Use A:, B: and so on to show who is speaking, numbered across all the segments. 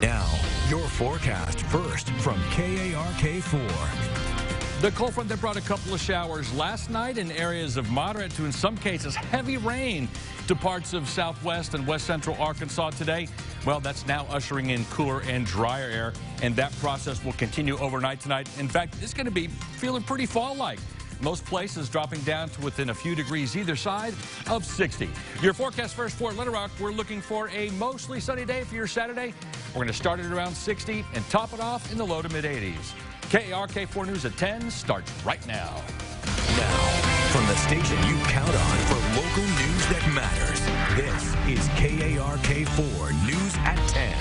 A: Now, your forecast first from KARK4.
B: The cold front that brought a couple of showers last night in areas of moderate to, in some cases, heavy rain to parts of southwest and west central Arkansas today. Well, that's now ushering in cooler and drier air, and that process will continue overnight tonight. In fact, it's going to be feeling pretty fall-like. Most places dropping down to within a few degrees either side of 60. Your forecast first for Little Rock, we're looking for a mostly sunny day for your Saturday. We're going to start at around 60 and top it off in the low to mid 80s. KARK4 News at 10 starts right now.
A: Now, from the station you count on for local news that matters, this is KARK4 News at 10.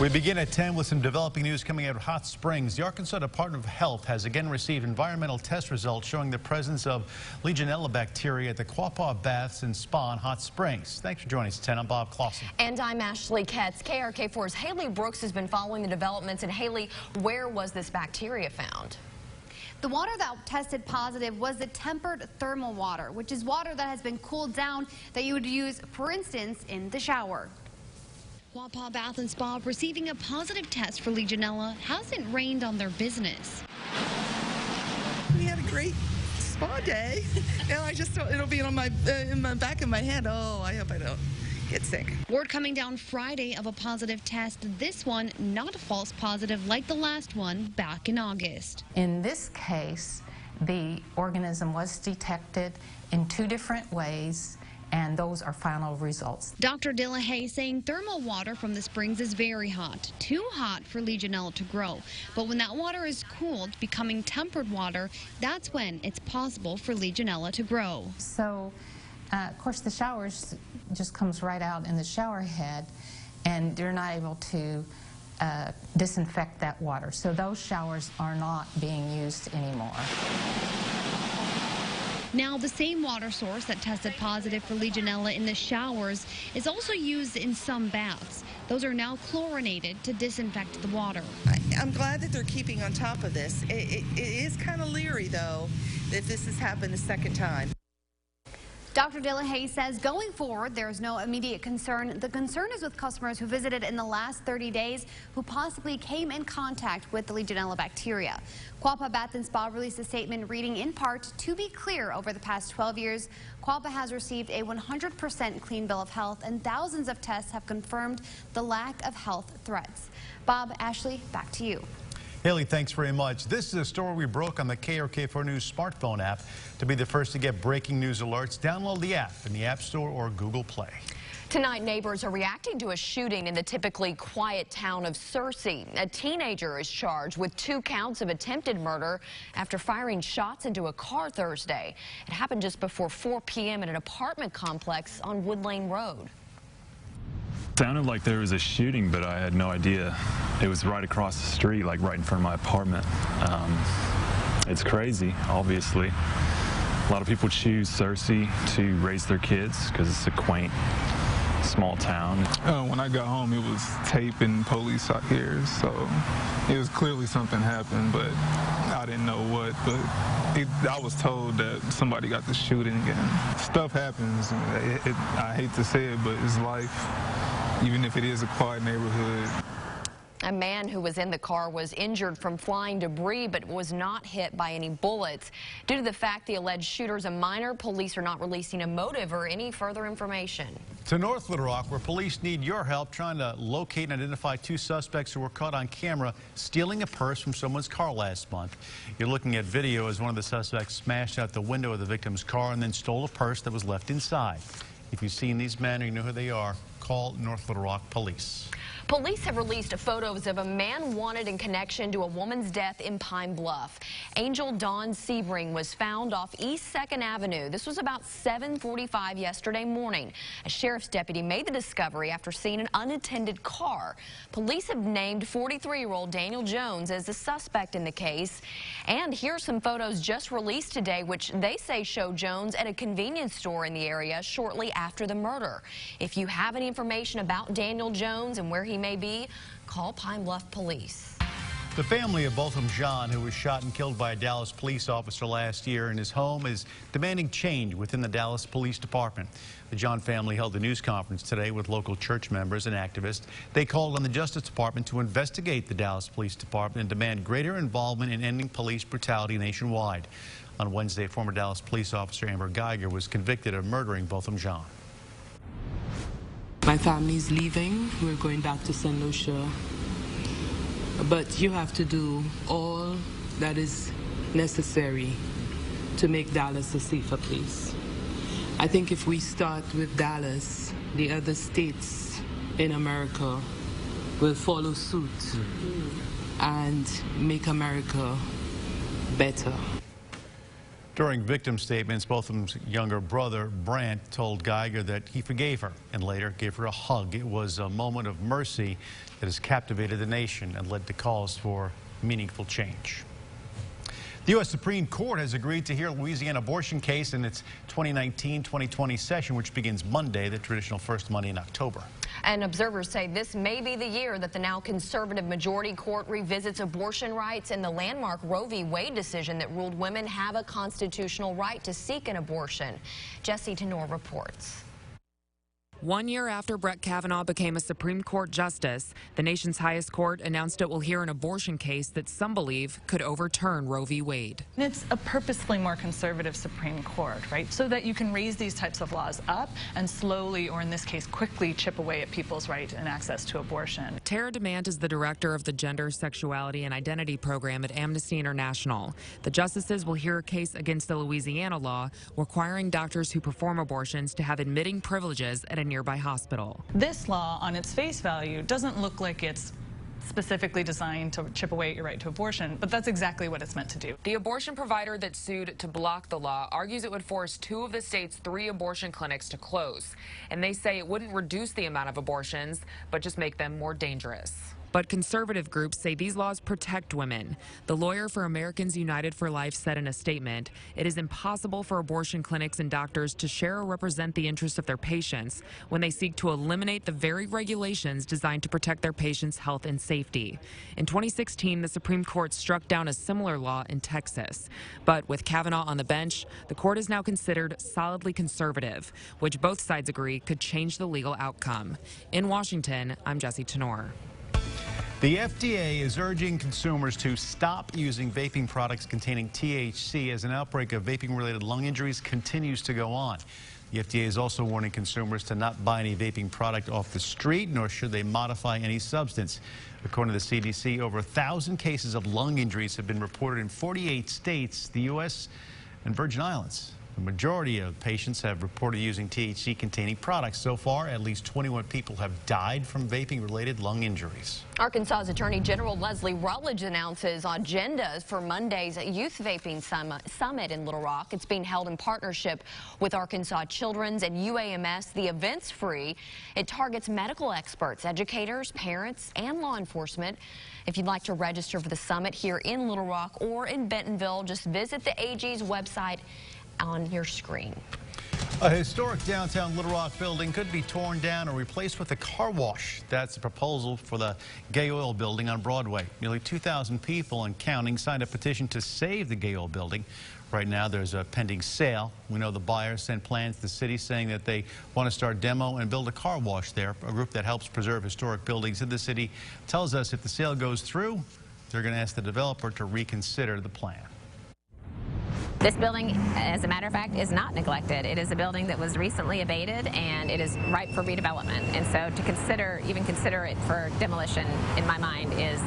C: We begin at 10 with some developing news coming out of Hot Springs. The Arkansas Department of Health has again received environmental test results showing the presence of Legionella bacteria at the Quapaw Baths and Spa in Hot Springs. Thanks for joining us, 10. I'm Bob Clausen.
D: And I'm Ashley Ketz. KARK4's Haley Brooks has been following the developments. And Haley, where was this bacteria found?
E: The water that tested positive was the tempered thermal water, which is water that has been cooled down that you would use, for instance, in the shower.
F: Quapaw Bath and Spa receiving a positive test for Legionella hasn't rained on their business.
G: We had a great spa day, and I just thought it'll be on my in the back of my head. Oh, I hope I don't get sick.
F: Word coming down Friday of a positive test. This one not a false positive like the last one back in August.
H: In this case, the organism was detected in 2 different ways, and those are final results.
F: Dr. Dillahay saying thermal water from the springs is very hot, too hot for Legionella to grow. But when that water is cooled, becoming tempered water, that's when it's possible for Legionella to grow.
H: So, of course, the showers just comes right out in the shower head, and you're not able to disinfect that water. So those showers are not being used anymore.
F: Now, the same water source that tested positive for Legionella in the showers is also used in some baths. Those are now chlorinated to disinfect the water.
G: I'm glad that they're keeping on top of this. It is kind of leery, though, if this has happened a second time.
E: Dr. Dillahay says going forward, there's no immediate concern. The concern is with customers who visited in the last 30 days who possibly came in contact with the Legionella bacteria. Quapaw Bath and Spa released a statement reading in part, "To be clear, over the past 12 years, Quapaw has received a 100% clean bill of health, and thousands of tests have confirmed the lack of health threats." Bob, Ashley, back to you.
C: Haley, thanks very much. This is a story we broke on the KARK4 News smartphone app. To be the first to get breaking news alerts, download the app in the App Store or Google Play.
D: Tonight, neighbors are reacting to a shooting in the typically quiet town of Searcy. A teenager is charged with 2 counts of attempted murder after firing shots into a car Thursday. It happened just before 4 p.m. at an apartment complex on Wood Lane Road.
I: Sounded like there was a shooting, but I had no idea. It was right across the street, like right in front of my apartment. It's crazy, obviously. A lot of people choose Searcy to raise their kids because it's a quaint, small town.
J: When I got home, it was tape and police out here, so it was clearly something happened, but I didn't know what. But I was told that somebody got the shooting, and stuff happens. I hate to say it, but it's life. Even if it is a quiet neighborhood.
D: A man who was in the car was injured from flying debris but was not hit by any bullets. Due to the fact the alleged shooter is a minor, police are not releasing a motive or any further information.
C: To North Little Rock, where police need your help trying to locate and identify 2 suspects who were caught on camera stealing a purse from someone's car last month. You're looking at video as one of the suspects smashed out the window of the victim's car and then stole a purse that was left inside. If you've seen these men or you know who they are, call North Little Rock Police.
D: Police have released photos of a man wanted in connection to a woman's death in Pine Bluff. Angel Dawn Sebring was found off East 2nd Avenue. This was about 7:45 yesterday morning. A sheriff's deputy made the discovery after seeing an unattended car. Police have named 43-year-old Daniel Jones as the suspect in the case. And here's some photos just released today, which they say show Jones at a convenience store in the area shortly after the murder. If you have any information about Daniel Jones and where he may be, call Pine Bluff Police.
C: The family of Botham Jean, who was shot and killed by a Dallas police officer last year in his home, is demanding change within the Dallas Police Department. The Jean family held a news conference today with local church members and activists. They called on the Justice Department to investigate the Dallas Police Department and demand greater involvement in ending police brutality nationwide. On Wednesday, former Dallas police officer Amber Geiger was convicted of murdering Botham Jean.
K: My family's leaving. We're going back to St. Lucia. But you have to do all that is necessary to make Dallas a safer place. I think if we start with Dallas, the other states in America will follow suit and make America better.
C: During victim statements, Botham's younger brother, Brant, told Geiger that he forgave her and later gave her a hug. It was a moment of mercy that has captivated the nation and led to calls for meaningful change. The U.S. Supreme Court has agreed to hear Louisiana abortion case in its 2019-2020 session, which begins Monday, the traditional first Monday in October.
D: And observers say this may be the year that the now conservative majority court revisits abortion rights in the landmark Roe v. Wade decision that ruled women have a constitutional right to seek an abortion. Jesse Tenor reports.
L: 1 year after Brett Kavanaugh became a Supreme Court justice, the nation's highest court announced it will hear an abortion case that some believe could overturn Roe v. Wade.
M: It's a purposefully more conservative Supreme Court, right? So that you can raise these types of laws up and slowly, or in this case, quickly chip away at people's right and access to abortion.
L: Tara DeMant is the director of the Gender, Sexuality, and Identity program at Amnesty International. The justices will hear a case against the Louisiana law requiring doctors who perform abortions to have admitting privileges at a nearby hospital.
M: This law, on its face value, doesn't look like it's specifically designed to chip away at your right to abortion, but that's exactly what it's meant to do.
L: The abortion provider that sued to block the law argues it would force 2 of the state's 3 abortion clinics to close. And they say it wouldn't reduce the amount of abortions, but just make them more dangerous. But conservative groups say these laws protect women. The lawyer for Americans United for Life said in a statement, it is impossible for abortion clinics and doctors to share or represent the interests of their patients when they seek to eliminate the very regulations designed to protect their patients' health and safety. In 2016, the Supreme Court struck down a similar law in Texas. But with Kavanaugh on the bench, the court is now considered solidly conservative, which both sides agree could change the legal outcome. In Washington, I'm Jesse Tenor.
C: The FDA is urging consumers to stop using vaping products containing THC as an outbreak of vaping-related lung injuries continues to go on. The FDA is also warning consumers to not buy any vaping product off the street, nor should they modify any substance. According to the CDC, over 1,000 cases of lung injuries have been reported in 48 states, the U.S., and Virgin Islands. The majority of patients have reported using THC-containing products. So far, at least 21 people have died from vaping-related lung injuries.
D: Arkansas's Attorney General Leslie Rutledge announces agendas for Monday's Youth Vaping Summit in Little Rock. It's being held in partnership with Arkansas Children's and UAMS. The event's free. It targets medical experts, educators, parents, and law enforcement. If you'd like to register for the summit here in Little Rock or in Bentonville, just visit the AG's website on your screen.
C: A historic downtown Little Rock building could be torn down or replaced with a car wash. That's a proposal for the Gay Oil building on Broadway. Nearly 2,000 people and counting signed a petition to save the Gay Oil building. Right now there's a pending sale. We know the buyers sent plans to the city saying that they want to start demo and build a car wash there. A group that helps preserve historic buildings in the city tells us if the sale goes through, they're going to ask the developer to reconsider the plan.
N: This building, as a matter of fact, is not neglected. It is a building that was recently abated, and it is ripe for redevelopment. And so to even consider it for demolition, in my mind, is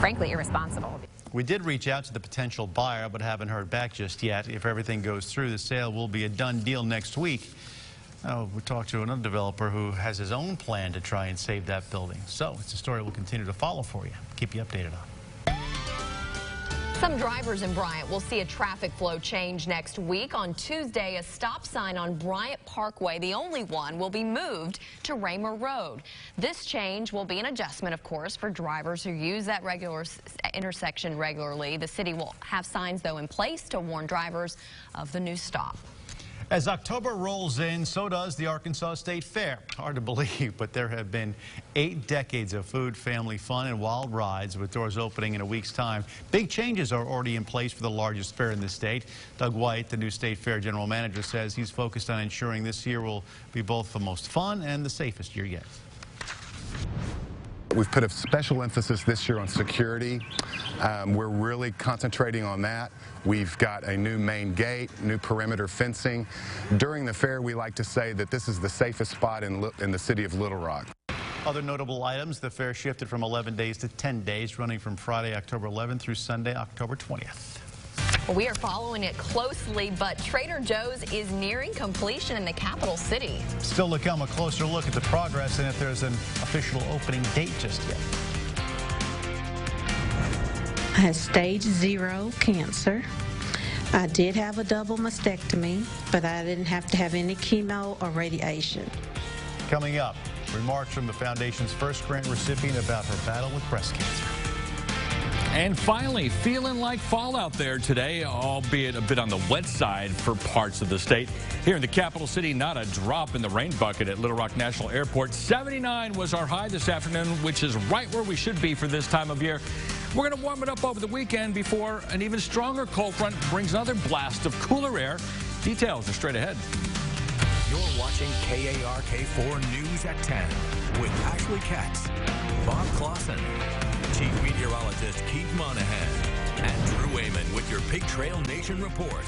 N: frankly irresponsible.
C: We did reach out to the potential buyer, but haven't heard back just yet. If everything goes through, the sale will be a done deal next week. We talked to another developer who has his own plan to try and save that building. So it's a story we'll continue to follow for you. Keep you updated on.
D: Some drivers in Bryant will see a traffic flow change next week. On Tuesday, a stop sign on Bryant Parkway, the only one, will be moved to Raymer Road. This change will be an adjustment, of course, for drivers who use that intersection regularly. The city will have signs, though, in place to warn drivers of the new stop.
C: As October rolls in, so does the Arkansas State Fair. Hard to believe, but there have been 8 decades of food, family fun, and wild rides with doors opening in a week's time. Big changes are already in place for the largest fair in the state. Doug White, the new State Fair general manager, says he's focused on ensuring this year will be both the most fun and the safest year yet.
O: We've put a special emphasis this year on security. We're really concentrating on that. We've got a new main gate, new perimeter fencing. During the fair, we like to say that this is the safest spot in the city of Little Rock.
C: Other notable items, the fair shifted from 11 days to 10 days, running from Friday, October 11th through Sunday, October 20th.
D: Well, we are following it closely, but Trader Joe's is nearing completion in the capital city.
C: Still to come, a closer look at the progress and if there's an official opening date just yet.
P: I had stage 0 cancer. I did have a double mastectomy, but I didn't have to have any chemo or radiation.
C: Coming up, remarks from the foundation's first grant recipient about her battle with breast cancer.
B: And finally, feeling like fall out there today, albeit a bit on the wet side for parts of the state. Here in the capital city, not a drop in the rain bucket at Little Rock National Airport. 79 was our high this afternoon, which is right where we should be for this time of year. We're going to warm it up over the weekend before an even stronger cold front brings another blast of cooler air. Details are straight ahead.
A: You're watching KARK4 News at 10 with Ashley Katz, Bob Clausen, Chief Meteorologist Keith Monahan, and Drew Ayman with your Pig Trail Nation report.